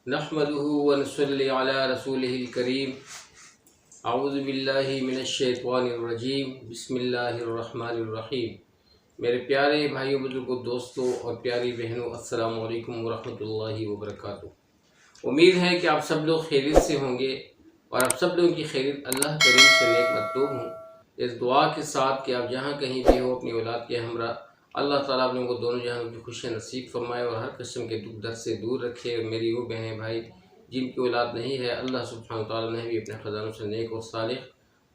नहमदुहु व नसल्ली अला रसूलिहिल करीम। अऊज़ु बिल्लाहि मिनश्शैतानिर रजीम। बिस्मिल्लाहिर रहमानिर रहीम। मेरे प्यारे भाइयों, बुजुर्गों, दोस्तों और प्यारी बहनों, अस्सलामु अलैकुम व रहमतुल्लाहि व बरकातुहू। उम्मीद है कि आप सब लोग खैरियत से होंगे और आप सब लोगों की खैरियत अल्लाह करीम से नेक मतलूब हूँ। इस दुआ के साथ कि आप जहाँ कहीं भी हो अपनी औलाद के हमरा अल्लाह ताला आप लोगों को दोनों जहां की खुशियाँ नसीब फरमाए और हर किस्म के दुख दर्द से दूर रखे। और मेरी वो बहनें भाई जिनकी औलाद नहीं है, अल्लाह सुब्हानहू तआला ने भी अपने ख़ज़ानों से नेक और सालिह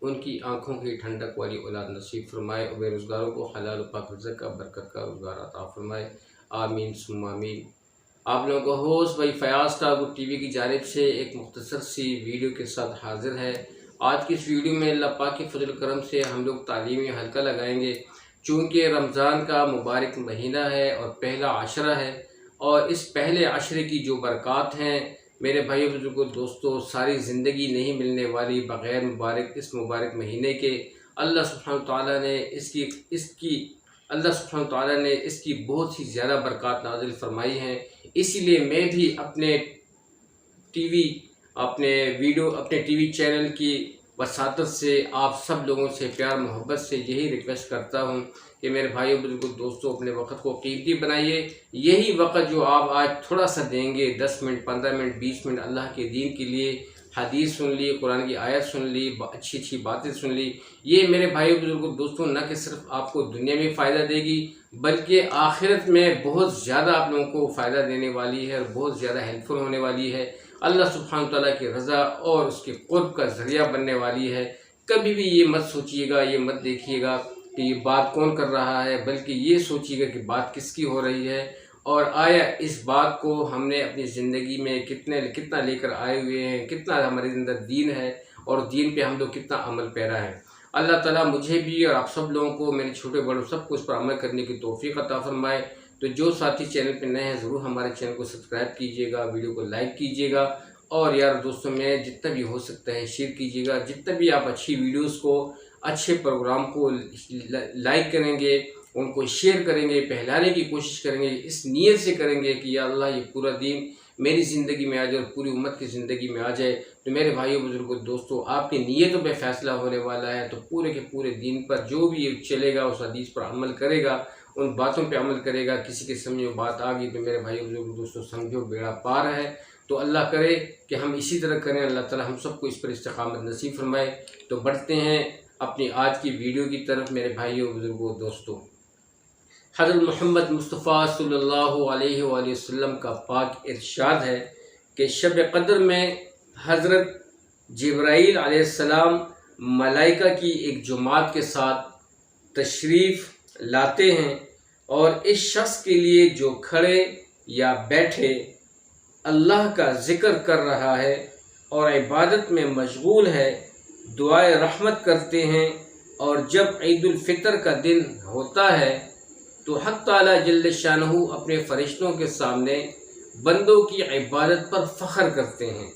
उनकी आँखों की ठंडक वाली औलाद नसीब फरमाए और बेरोज़गारों को हलाल और पाक रिज़्क़ का बरकत का रोज़गार अता फरमाए। आमीन सुम्मा आमीन। आप लोगों को होस्ट भाई फयाज़ टागुर टीवी की जानिब से एक मुख्तसर सी वीडियो के साथ हाजिर है। आज की इस वीडियो में अल्लाह पाक के फजल करम से हम लोग तालीमी हल्का लगाएंगे। चूँकि रमज़ान का मुबारक महीना है और पहला अशरा है, और इस पहले अशरे की जो बरक़ात हैं मेरे भाइयों बुजुर्गों दोस्तों, सारी ज़िंदगी नहीं मिलने वाली बग़ैर मुबारक इस मुबारक महीने के। अल्लाह सुब्हानहू तआला ने इसकी बहुत ही ज़्यादा बरक़ात नाज़िल फरमाई हैं। इसीलिए मैं भी अपने टीवी चैनल की वसातत से आप सब लोगों से प्यार मोहब्बत से यही रिक्वेस्ट करता हूँ कि मेरे भाइयों बुजुर्गों दोस्तों, अपने वक्त को कीमती बनाइए। यही वक्त जो आप आज थोड़ा सा देंगे, 10 मिनट 15 मिनट 20 मिनट अल्लाह के दीन के लिए, हदीस सुन ली, कुरान की आयत सुन ली, अच्छी अच्छी बातें सुन ली, ये मेरे भाइयों बुजुर्गों दोस्तों न कि सिर्फ आपको दुनिया में फ़ायदा देगी बल्कि आखिरत में बहुत ज़्यादा आप लोगों को फ़ायदा देने वाली है और बहुत ज़्यादा हेल्पफुल होने वाली है। अल्लाह सुब्हानहू तआला की रज़ा और उसके क़ुर्ब का ज़रिया बनने वाली है। कभी भी ये मत सोचिएगा, ये मत देखिएगा कि ये बात कौन कर रहा है, बल्कि ये सोचिएगा कि बात किसकी हो रही है और आया इस बात को हमने अपनी ज़िंदगी में कितना लेकर आए हुए हैं, कितना हमारे अंदर दीन है और दीन पे हम लोग कितना अमल पैरा है। अल्लाह ताला मुझे भी और आप सब लोगों को, मेरे छोटे बड़ों सबको इस पर अमल करने की तौफीक अता फरमाए। तो जो साथी चैनल पे नए हैं ज़रूर हमारे चैनल को सब्सक्राइब कीजिएगा, वीडियो को लाइक कीजिएगा और यार दोस्तों में जितना भी हो सकता है शेयर कीजिएगा। जितना भी आप अच्छी वीडियोस को, अच्छे प्रोग्राम को लाइक करेंगे, उनको शेयर करेंगे, फैलाने की कोशिश करेंगे, इस नीयत से करेंगे कि या अल्लाह ये पूरा दीन मेरी ज़िंदगी में आ जाए और पूरी उम्मत की ज़िंदगी में आ जाए। तो मेरे भाइयों बुजुर्गों दोस्तों, आपकी नीयतों पे फैसला होने वाला है। तो पूरे के पूरे दीन पर जो भी चलेगा, उस हदीस पर अमल करेगा, उन बातों पे अमल करेगा। किसी के समझ में बात आ गई तो मेरे भाइयों बुजुर्गों दोस्तों समझो बेड़ा पार है। तो अल्लाह करे कि हम इसी तरह करें। अल्लाह ताला हम सबको इस पर इस्तिक़ामत नसीब फरमाए। तो बढ़ते हैं अपनी आज की वीडियो की तरफ। मेरे भाइयों बुजुर्गों दोस्तों, हज़रत मोहम्मद मुस्तफ़ा सल्लल्लाहु अलैहि वसल्लम का पाक इरशाद है कि शब क़द्र में हज़रत जिब्राईल अलैहिस्सलाम मलाइका की एक जमात के साथ तशरीफ़ लाते हैं और इस शख्स के लिए जो खड़े या बैठे अल्लाह का ज़िक्र कर रहा है और इबादत में मशगूल है, दुआए रहमत करते हैं। और जब ईद उल फितर का दिन होता है तो हक़ ताला जल्ल शानहू अपने फ़रिश्तों के सामने बंदों की इबादत पर फ़ख्र करते हैं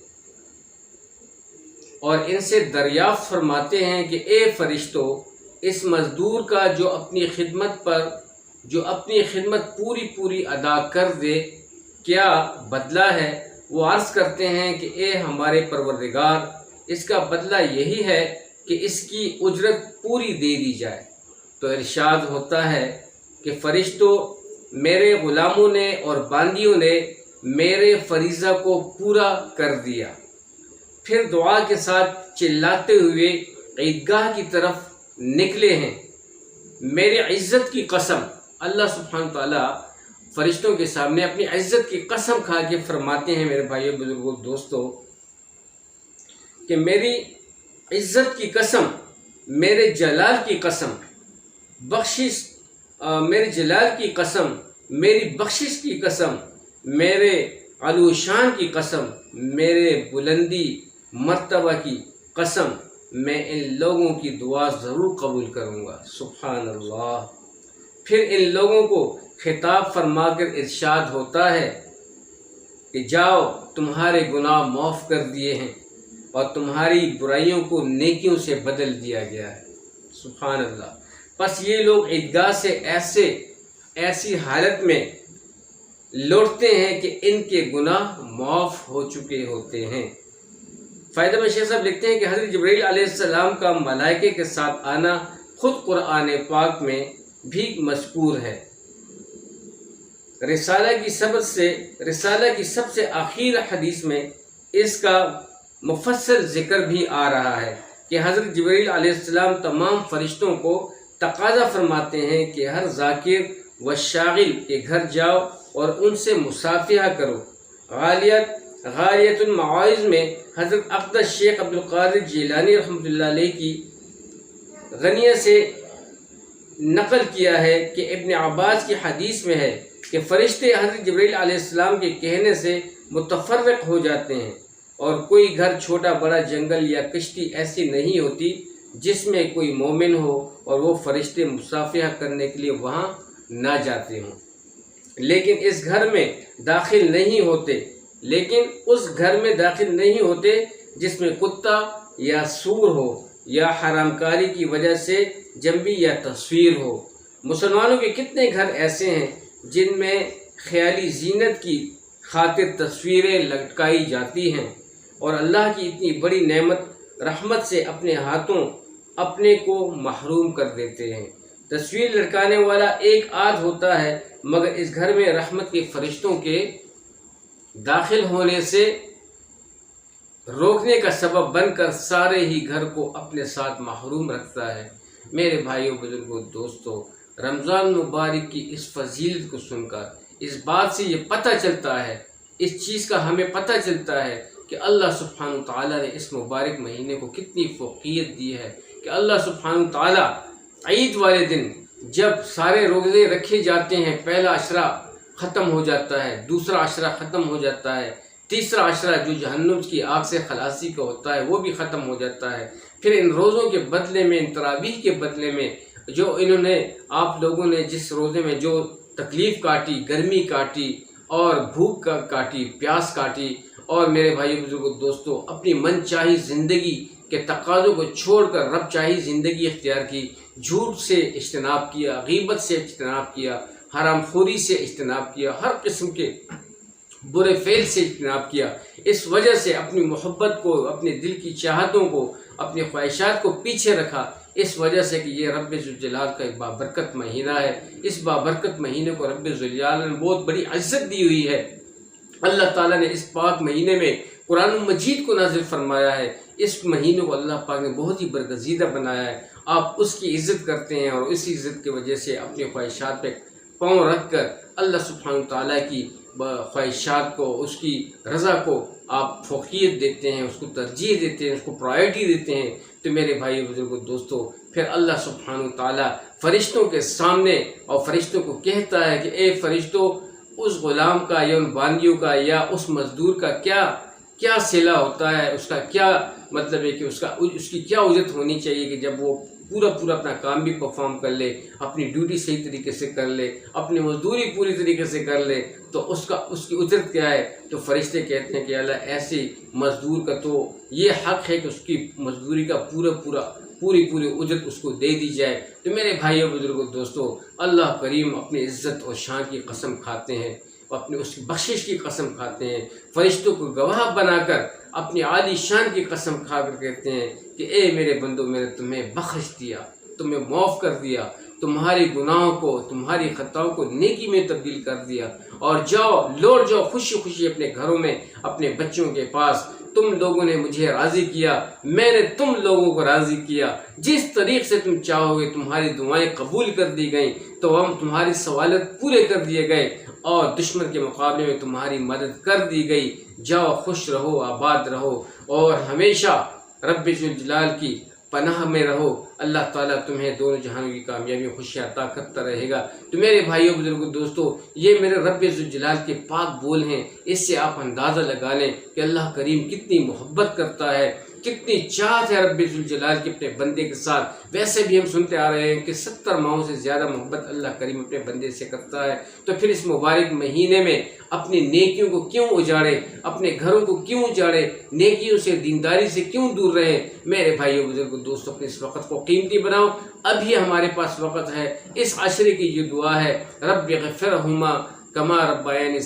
और इनसे दरियाफ़्त फरमाते हैं कि ए फ़रिश्तों, इस मज़दूर का जो अपनी खिदमत पूरी अदा कर दे, क्या बदला है? वो अर्ज़ करते हैं कि ए हमारे परवरदिगार, इसका बदला यही है कि इसकी उजरत पूरी दे दी जाए। तो इरशाद होता है कि फ़रिश्तों, मेरे ग़ुलामों ने और बांदियों ने मेरे फ़रीज़ा को पूरा कर दिया। फिर दुआ के साथ चिल्लाते हुए ईदगाह की तरफ निकले हैं। मेरे इज़्ज़त की कसम, अल्लाह सुब्हानहू तआला फ़रिश्तों के सामने अपनी इज़्ज़त की कसम खा के फरमाते हैं मेरे भाइयों बुजुर्गों दोस्तों कि मेरी इज़्ज़त की कसम, मेरे जलाल की कसम, मेरे जलाल की कसम, मेरी बख्शिश की कसम, मेरे आलूशान की कसम, मेरे बुलंदी मर्तबा की कसम, मैं इन लोगों की दुआ ज़रूर कबूल करूँगा। सुभान अल्लाह। फिर इन लोगों को खिताब फरमाकर इरशाद होता है कि जाओ, तुम्हारे गुनाह माफ़ कर दिए हैं और तुम्हारी बुराइयों को नेकियों से बदल दिया गया है। सुभान अल्लाह। बस ये लोग ईदगाह से ऐसी हालत में لوٹتے ہیں کہ ان کے گناہ معاف ہو چکے ہوتے ہیں۔ فائدہ میں شیخ صاحب لکھتے ہیں کہ حضرت جبرائیل علیہ السلام کا ملائکے کے ساتھ آنا خود قرآن پاک میں بھی مذکور ہے۔ رسالہ کی سب سے آخر حدیث میں اس کا مفصل ذکر بھی آ رہا ہے کہ حضرت جبرائیل علیہ السلام تمام فرشتوں کو تقاضا فرماتے ہیں کہ ہر ذاکر و شاغل کے گھر جاؤ اور ان سے مصافحہ کرو۔ غالیت المواعظ میں حضرت اقدس شیخ عبدالقادر جیلانی رحمۃ اللہ علیہ کی غنیہ سے نقل کیا ہے کہ ابن عباس کی حدیث میں ہے کہ فرشتے حضرت جبرائیل علیہ السلام کے کہنے سے متفرق ہو جاتے ہیں، اور کوئی گھر، چھوٹا بڑا جنگل یا کشتی ایسی نہیں ہوتی جس میں کوئی مومن ہو اور وہ فرشتے مصافحہ کرنے کے لیے وہاں نہ جاتے ہوں، لیکن اس گھر میں داخل نہیں ہوتے جس میں کتا یا سور ہو یا حرام کاری کی وجہ سے جنبی یا تصویر ہو۔ مسلمانوں کے کتنے گھر ایسے ہیں جن میں خیالی زینت کی خاطر تصویریں لٹکائی جاتی ہیں، اور اللہ کی اتنی بڑی نعمت رحمت سے اپنے ہاتھوں اپنے کو محروم کر دیتے ہیں۔ تصویر لٹکانے والا ایک آدھ ہوتا ہے، مگر اس گھر میں رحمت کے فرشتوں کے داخل ہونے سے روکنے کا سبب بن کر سارے ہی گھر کو اپنے ساتھ محروم رکھتا ہے۔ میرے بھائیوں، بزرگوں، دوستوں، رمضان مبارک کی اس فضیلت کو سن کر اس بات سے یہ پتہ چلتا ہے، اس چیز کا ہمیں پتہ چلتا ہے کہ اللہ سبحانہ وتعالیٰ نے اس مبارک مہینے کو کتنی فوقیت دی ہے، کہ اللہ سبحانہ وتعالیٰ عید والے دن جب سارے روزے رکھے جاتے ہیں، پہلا عشرہ ختم ہو جاتا ہے، دوسرا عشرہ ختم ہو جاتا ہے، تیسرا عشرہ جو جہنم کی آگ سے خلاصی کا ہوتا ہے وہ بھی ختم ہو جاتا ہے۔ پھر ان روزوں کے بدلے میں، ان تراویح کے بدلے میں جو انہوں نے، آپ لوگوں نے جس روزے میں جو تکلیف کاٹی، گرمی کاٹی اور بھوک کاٹی، پیاس کاٹی، اور میرے بھائی بزرگوں، دوستوں، اپنی من چاہی زندگی کے تقاضوں کو چھوڑ کر رب چاہی زندگی اختیار کی، جھوٹ سے اجتناب کیا، غیبت سے اجتناب کیا، حرام خوری سے اجتناب کیا، ہر قسم کے برے فعل سے اجتناب کیا، اس وجہ سے اپنی محبت کو، اپنے دل کی چاہتوں کو، اپنی خواہشات کو پیچھے رکھا، اس وجہ سے کہ یہ رب ذوالجلال کا ایک بابرکت مہینہ ہے۔ اس بابرکت مہینے کو رب ذوالجلال نے بہت بڑی عزت دی ہوئی ہے۔ اللہ تعالیٰ نے اس پاک مہینے میں قرآن مجید کو نازل فرمایا ہے، اس مہینے کو اللہ پاک نے بہت ہی برگزیدہ بنایا ہے۔ آپ اس کی عزت کرتے ہیں، اور اسی عزت کی وجہ سے اپنی خواہشات پہ پاؤں رکھ کر اللہ سبحانہ تعالیٰ کی خواہشات کو، اس کی رضا کو آپ فوقیت دیتے ہیں، اس کو ترجیح دیتے ہیں، اس کو پرائرٹی دیتے ہیں، تو میرے بھائی بزرگوں، دوستوں، پھر اللہ سبحانہ تعالیٰ فرشتوں کے سامنے اور فرشتوں کو کہتا ہے کہ اے فرشتوں، اس غلام کا یا ان باندیوں کا یا اس مزدور کا کیا صلہ ہوتا ہے، اس کا کیا مطلب ہے کہ اس کی کیا اجرت ہونی چاہیے کہ جب وہ پورا اپنا کام بھی پرفارم کر لے، اپنی ڈیوٹی صحیح طریقے سے کر لے، اپنی مزدوری پوری طریقے سے کر لے، تو اس کی اجرت کیا ہے؟ تو فرشتے کہتے ہیں کہ اللہ ایسے مزدور کا تو یہ حق ہے کہ اس کی مزدوری کا پوری اجرت اس کو دے دی جائے۔ تو میرے بھائیوں، بزرگوں، دوستوں، اللہ کریم اپنی عزت اور شان کی قسم کھاتے ہیں، اپنے اس کی بخشش کی قسم کھاتے ہیں، فرشتوں کو گواہ بنا کر اپنی عالی شان کی قسم کھا کر کہتے ہیں کہ اے میرے بندو، میں نے تمہیں بخش دیا، تمہیں معاف کر دیا، تمہاری گناہوں کو، تمہاری خطاؤں کو نیکی میں تبدیل کر دیا، اور لوٹ جاؤ خوشی اپنے گھروں میں، اپنے بچوں کے پاس۔ تم لوگوں نے مجھے راضی کیا، میں نے تم لوگوں کو راضی کیا، جس طریق سے تم چاہو گے تمہاری دعائیں قبول کر دی گئیں، تو ہم تمہاری سوالت پورے کر دیے گئے، اور دشمن کے مقابلے میں تمہاری مدد کر دی گئی۔ جاؤ، خوش رہو، آباد رہو، اور ہمیشہ رب ذوالجلال کی پناہ میں رہو۔ اللہ تعالیٰ تمہیں دونوں جہانوں کی کامیابی خوشیاں عطا کرتا رہے گا۔ تو میرے بھائیوں، بزرگوں، دوستوں، یہ میرے رب ذوالجلال کے پاک بول ہیں، اس سے آپ اندازہ لگا لیں کہ اللہ کریم کتنی محبت کرتا ہے، کتنی چاہت ہے رب ذوالجلال کے اپنے بندے کے ساتھ۔ ویسے بھی ہم سنتے آ رہے ہیں کہ 70 ماہوں سے زیادہ محبت اللہ کریم اپنے بندے سے کرتا ہے، تو پھر اس مبارک مہینے میں اپنی نیکیوں کو کیوں اجاڑے، اپنے گھروں کو کیوں اجاڑے، نیکیوں سے، دینداری سے کیوں دور رہے؟ میرے بھائیوں، بزرگوں، دوستوں، اپنے اس وقت کو قیمتی بناؤ۔ ابھی ہمارے پاس وقت ہے۔ اس عشرے کی جو دعا ہے، رب اغفرہما कमा रब्बयानी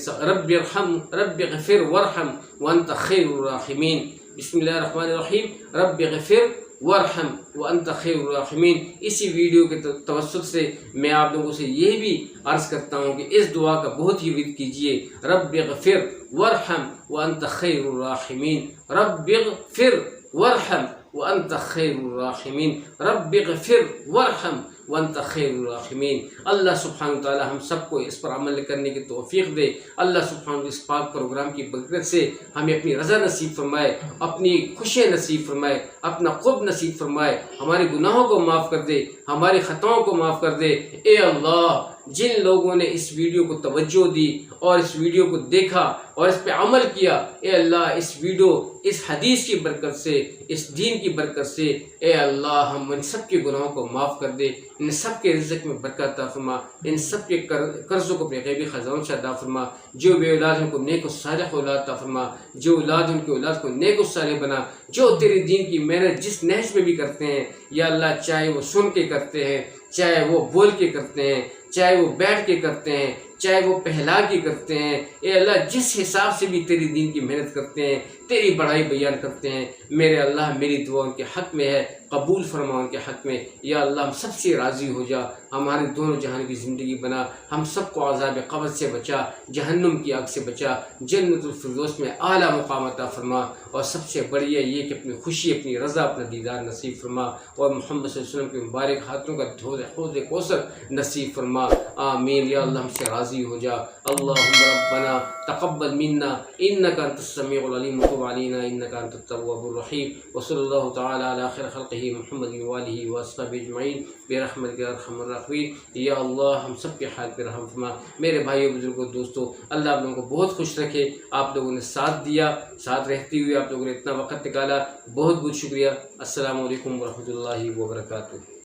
रब्बिग़फिर वरहम व अंत खैरुर राहिमीन। बिस्मिल्लाहिर्रहमानिर्रहीम, रब्बिग़फिर वरहम व अंत खैरुर राहिमीन। इसी वीडियो के तवस्सुत से मैं आप लोगों से यही भी अर्ज़ करता हूँ कि इस दुआ का बहुत ही विद कीजिए, रब्बिग़फिर वरहम व अंत खैरुर राहिमीन, रब्बिग़फिर वरहम व अंत खैरुर राहिमीन, रब्बिग़फिर वरहम व अंत खैरुर राहिमीन। अल्लाह सुब्हानहु व तआला हम सबको इस पर अमल करने की तौफीक दे। अल्लाह सुब्हानहु इस पाक प्रोग्राम की बरकत से हमें अपनी रज़ा नसीब फरमाए, अपनी खुशियाँ नसीब फरमाए, अपना क़ुर्ब नसीब फरमाए, हमारे गुनाहों को माफ़ कर दे, हमारी ख़ताओं को माफ़ कर दे। ए अल्लाह, जिन लोगों ने इस वीडियो को तवज्जो दी और इस वीडियो को देखा और इस पे अमल किया, ए अल्लाह इस वीडियो, इस हदीस की बरकत से, इस दीन की बरकत से, ए अल्लाह हम इन सब के गुनाहों को माफ़ कर दे, इन सब के रिज़्क़ में बरकत अता फरमा, इन सब के कर्ज़ों को अपने ग़ैबी ख़ज़ानों से अता फरमा। जो बे औलाद उनको नेक व सालिह औलाद अता फरमा, जो औलाद उनकी औलाद को नेक व सालिह बना, जो तेरे दीन की मेहनत जिस नहज में भी करते हैं या अल्लाह, चाहे वो सुन के करते हैं, चाहे वो बोल के करते हैं, चाहे वो बैठ के करते हैं, चाहे वो पहला के करते हैं, ए अल्लाह जिस हिसाब से भी तेरी दीन की मेहनत करते हैं, तेरी बड़ाई बयान करते हैं, मेरे अल्लाह मेरी दुआ उनके हक़ में है, कबूल फरमा उनके हक़ में। या अल्लाह हम सबसे राज़ी हो जा, हमारे दोनों जहान की ज़िंदगी बना, हम सबको अज़ाब क़ब्र से बचा, जहन्नुम की आग से बचा, जन्नतुल फिरदौस में आला मुक़ाम अता फरमा। और सबसे बढ़िया ये कि अपनी खुशी, अपनी रज़ा, अपना दीदार नसीब फरमा और मोहम्मद सल्लल्लाहु अलैहि वसल्लम के मुबारक हाथों का हौज़ कौसर नसीब फरमा। आमीन। या अल्लाह हमसे राज़ी हो जा। अल्लाहुम्मा रब्बना तक़ब्बल मिन्ना इन्नका अंतस समीउल अलीम व तुब अलैना इन्नका अंतत तव्वाबुर रहीम। व सल्लल्लाहु तआला अला खैरि खल्क़िही मुहम्मदिन व आलिहि व अस्हाबिहि अजमईन बिरहमतिका या अरहमर राहिमीन। या अल्लाह हम सब के हाल पे रहम फरमा। मेरे भाइयों, बुजुर्गों, दोस्तों, अल्लाह आप लोगों को बहुत खुश रखे। आप लोगों ने साथ दिया, साथ रहते हुए आप लोगों ने इतना वक़्त निकाला, बहुत बहुत शुक्रिया। अस्सलामु अलैकुम व रहमतुल्लाहि व बरकातुहू।